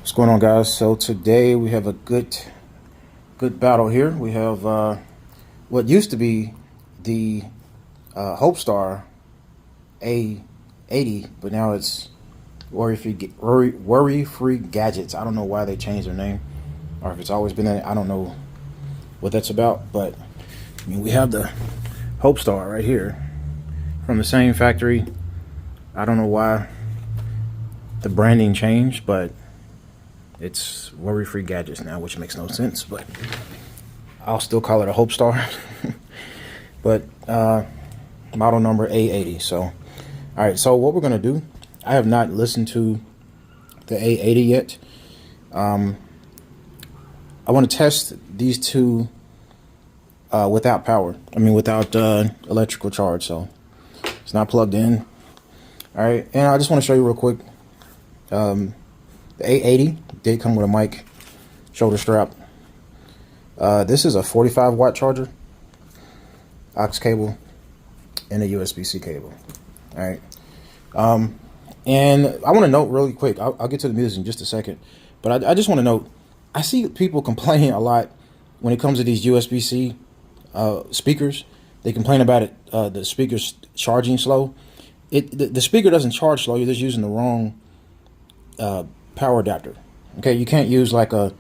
What's going on, guys? So today we have a good battle here. We have what used to be the Hopestar A80, but now it's WorryfreeGadgets. I don't know why they changed their name, or if it's always been that. I don't know what that's about, but I mean, we have the Hopestar right here from the same factory. I don't know why the branding changed, but it's WorryfreeGadgets now, which makes no sense, but I'll still call it a Hopestar. But model number A80. So, all right. So what we're gonna do? I have not listened to the A80 yet. I want to test these two without power. I mean, without electrical charge. So it's not plugged in. All right, and I just want to show you real quick. The A80 did come with a mic, shoulder strap. This is a 45 watt charger, aux cable, and a USB-C cable. All right. And I want to note really quick, I'll get to the music in just a second, but I just want to note, I see people complaining a lot when it comes to these USB-C speakers. They complain about it, the speakers charging slow. The speaker doesn't charge slow, you're just using the wrong power adapter. Okay, you can't use like a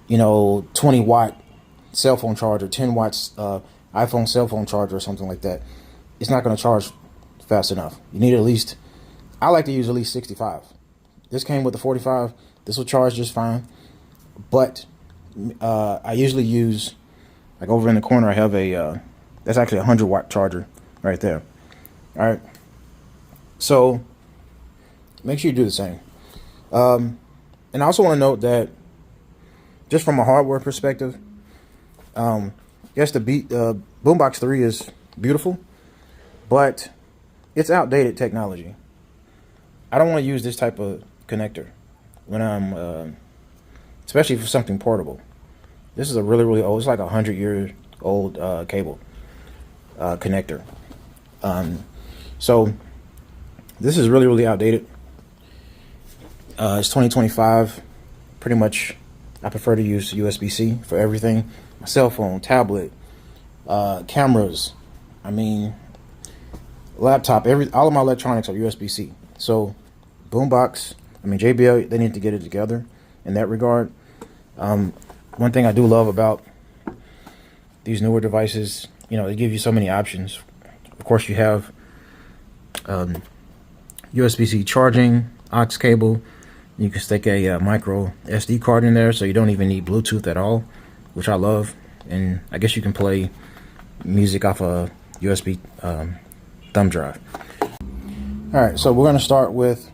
20 watt cell phone charger, 10 watts iPhone cell phone charger or something like that. It's not going to charge fast enough. You need at least, I like to use at least 65. This came with the 45. This will charge just fine, but I usually use, like over in the corner I have a that's actually a 100 watt charger right there. All right, so make sure you do the same. And I also want to note that, just from a hardware perspective, yes, the Boombox 3 is beautiful, but it's outdated technology. I don't want to use this type of connector when I'm, especially for something portable. This is a really old, it's like 100-year-old cable connector. So this is really outdated. It's 2025. Pretty much, I prefer to use USB-C for everything. My cell phone, tablet, cameras. I mean, laptop. All of my electronics are USB-C. So, Boombox. I mean, JBL. They need to get it together in that regard. One thing I do love about these newer devices, they give you so many options. Of course, you have USB-C charging, aux cable. You can stick a micro SD card in there, so you don't even need Bluetooth at all, which I love. And I guess you can play music off a USB thumb drive. All right, so we're going to start with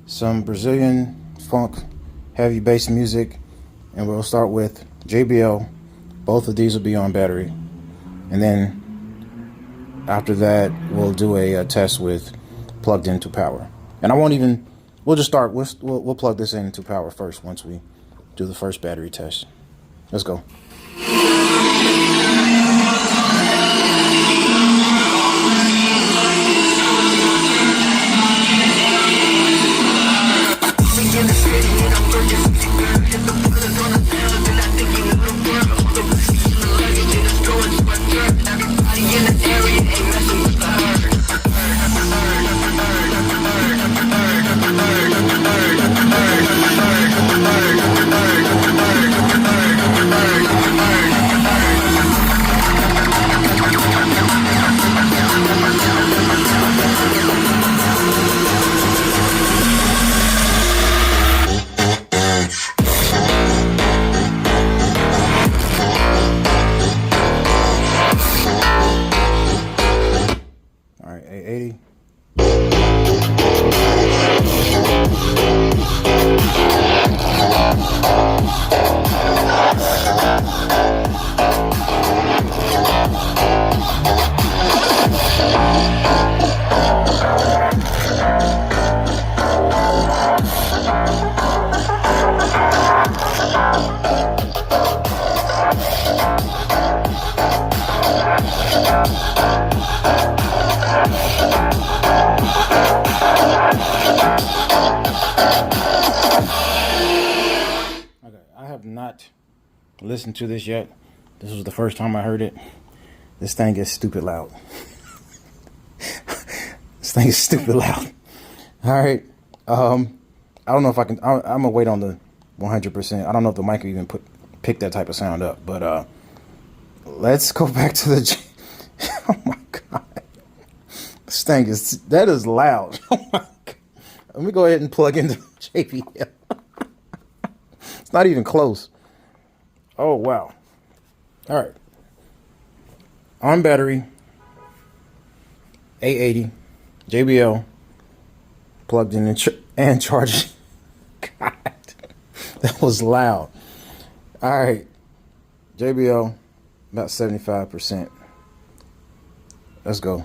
some Brazilian funk, heavy bass music, and we'll start with JBL. Both of these will be on battery, and then after that, we'll do a test with plugged into power. And I won't even. We'll just start. We'll plug this into power first once we do the first battery test. Let's go. have not listened to this yet. This was the first time I heard it. This thing is stupid loud. This thing is stupid loud. All right. I don't know if I can. I'm gonna wait on the 100%. I don't know if the mic will even pick that type of sound up. But let's go back to the. Oh my god. This thing is loud. Oh my god. Let me go ahead and plug into JBL. It's not even close. Oh wow. All right. On battery. A80 JBL plugged in and charged. God, that was loud. All right, JBL about 75%. Let's go.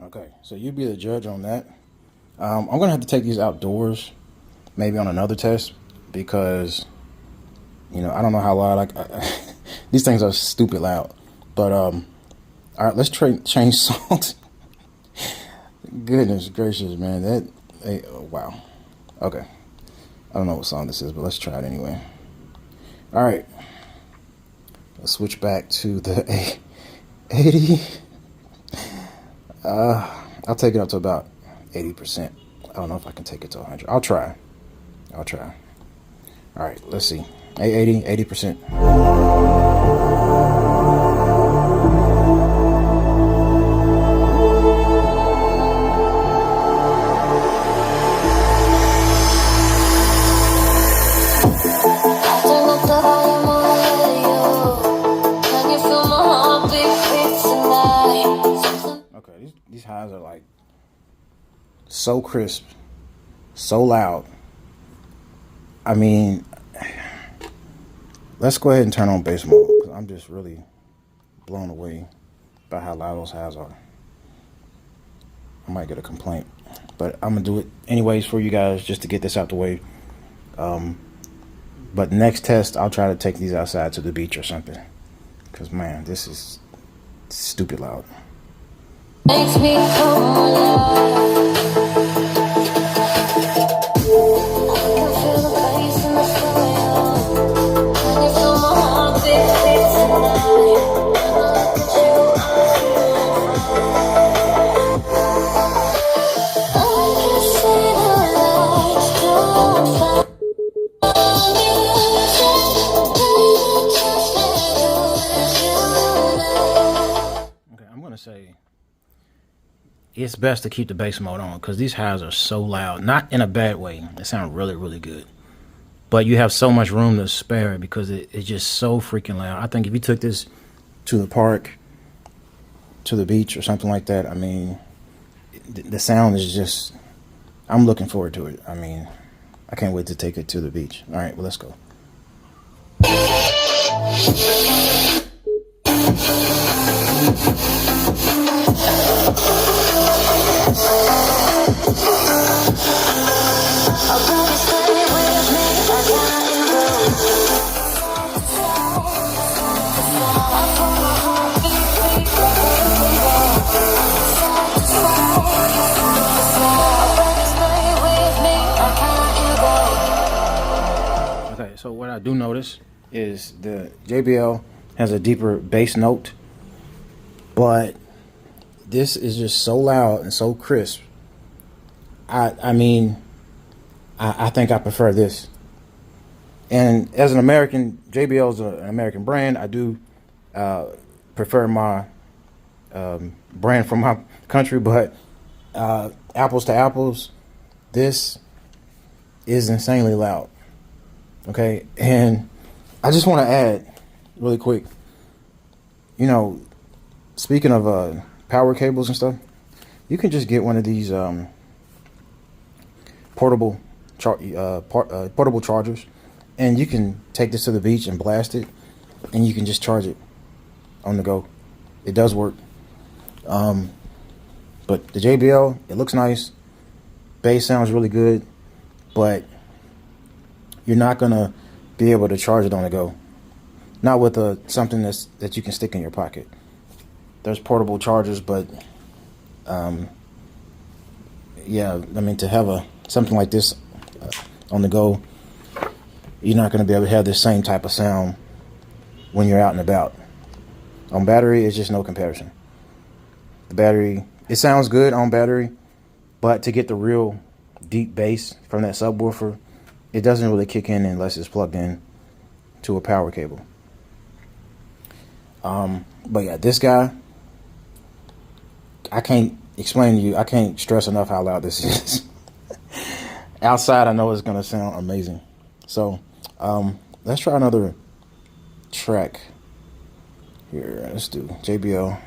Okay, so you be the judge on that. I'm gonna have to take these outdoors, maybe on another test, because I don't know how loud these things are stupid loud. But all right, let's change songs. Goodness gracious, man, wow. Okay, I don't know what song this is, but let's try it anyway. All right, let's switch back to the A80. I'll take it up to about 80%. I don't know if I can take it to 100. I'll try. All right, let's see. A80, 80%. Okay, these highs are like so crisp, so loud. I mean, let's go ahead and turn on bass mode, because I'm just really blown away by how loud those highs are. I might get a complaint, but I'm gonna do it anyways for you guys, just to get this out the way. But next test, I'll try to take these outside to the beach or something, because man, this is stupid loud. Makes me come alive. Say it's best to keep the bass mode on, because these highs are so loud, not in a bad way. They sound really, really good, but you have so much room to spare because it's just so freaking loud. I think if you took this to the park, to the beach or something like that, I mean, the sound is just, I'm looking forward to it. I mean, I can't wait to take it to the beach. All right, well, let's go. Okay, so what I do notice is the JBL has a deeper bass note, but this is just so loud and so crisp. I mean, I think I prefer this. And as an American, JBL is an American brand. I do prefer my brand from my country, but apples to apples, this is insanely loud. Okay, and I just want to add really quick, you know, speaking of power cables and stuff, you can just get one of these portable chargers, and you can take this to the beach and blast it, and you can just charge it on the go. It does work. But the JBL, it looks nice. Bass sounds really good, but you're not gonna be able to charge it on the go. Not with something that you can stick in your pocket. There's portable chargers, but yeah, I mean, to have something like this on the go, you're not going to be able to have this same type of sound when you're out and about. On battery, it's just no comparison. The battery, it sounds good on battery, but to get the real deep bass from that subwoofer, it doesn't really kick in unless it's plugged in to a power cable. But yeah, this guy, I can't explain to you, I can't stress enough how loud this is. Outside, I know it's gonna sound amazing. So let's try another track here. Let's do JBL.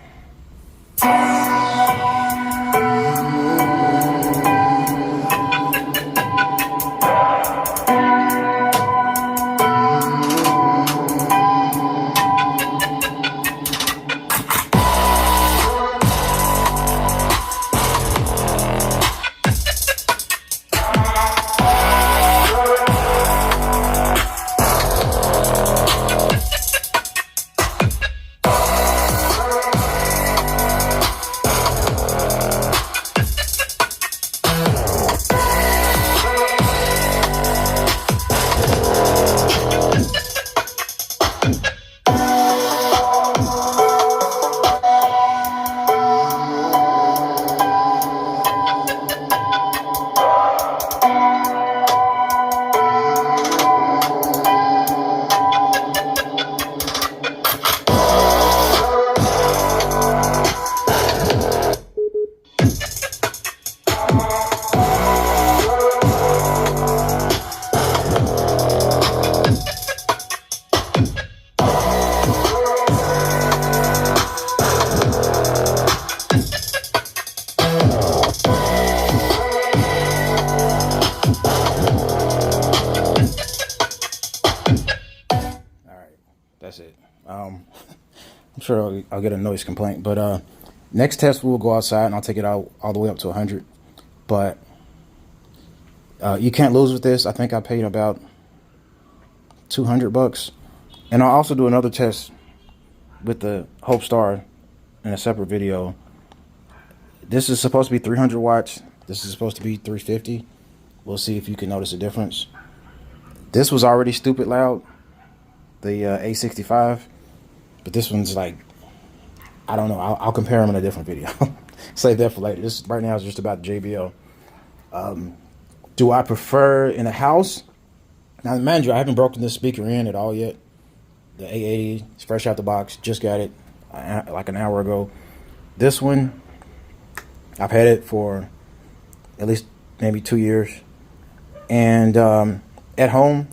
That's it. I'm sure I'll get a noise complaint, but next test we'll go outside and I'll take it out all the way up to 100. But you can't lose with this. I think I paid about $200, and I'll also do another test with the Hopestar in a separate video. This is supposed to be 300 watts. This is supposed to be 350. We'll see if you can notice a difference. This was already stupid loud, the A65, but this one's like, I don't know. I'll compare them in a different video. Save that for later. This right now is just about JBL. Do I prefer in a house? Now, mind you, I haven't broken this speaker in at all yet. The A80 is fresh out the box. Just got it like an hour ago. This one, I've had it for at least maybe 2 years. And at home,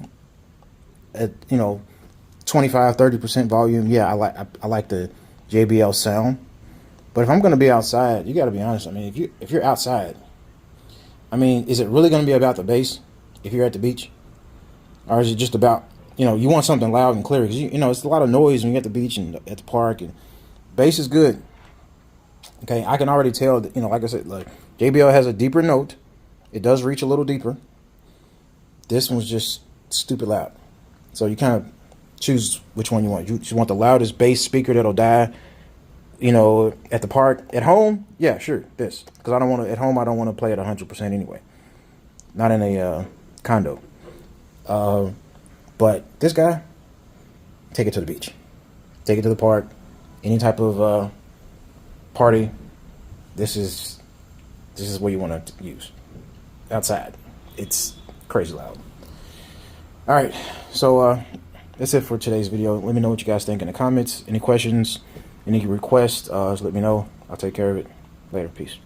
at 25-30% volume, yeah, I like the JBL sound. But if I'm going to be outside, you got to be honest. I mean, if you're outside, I mean, is it really going to be about the bass if you're at the beach? Or is it just about, you want something loud and clear? Because, it's a lot of noise when you're at the beach and at the park. And bass is good. Okay, I can already tell that, like I said, like JBL has a deeper note. It does reach a little deeper. This one's just stupid loud. So you kind of choose which one you want. You want the loudest bass speaker that'll die, at the park. At home, yeah, sure, this. Because at home, I don't want to play at 100% anyway. Not in a condo. But this guy, take it to the beach. Take it to the park. Any type of party. This is what you want to use. Outside. It's crazy loud. All right, so that's it for today's video. Let me know what you guys think in the comments. Any questions, any requests, just let me know. I'll take care of it. Later. Peace.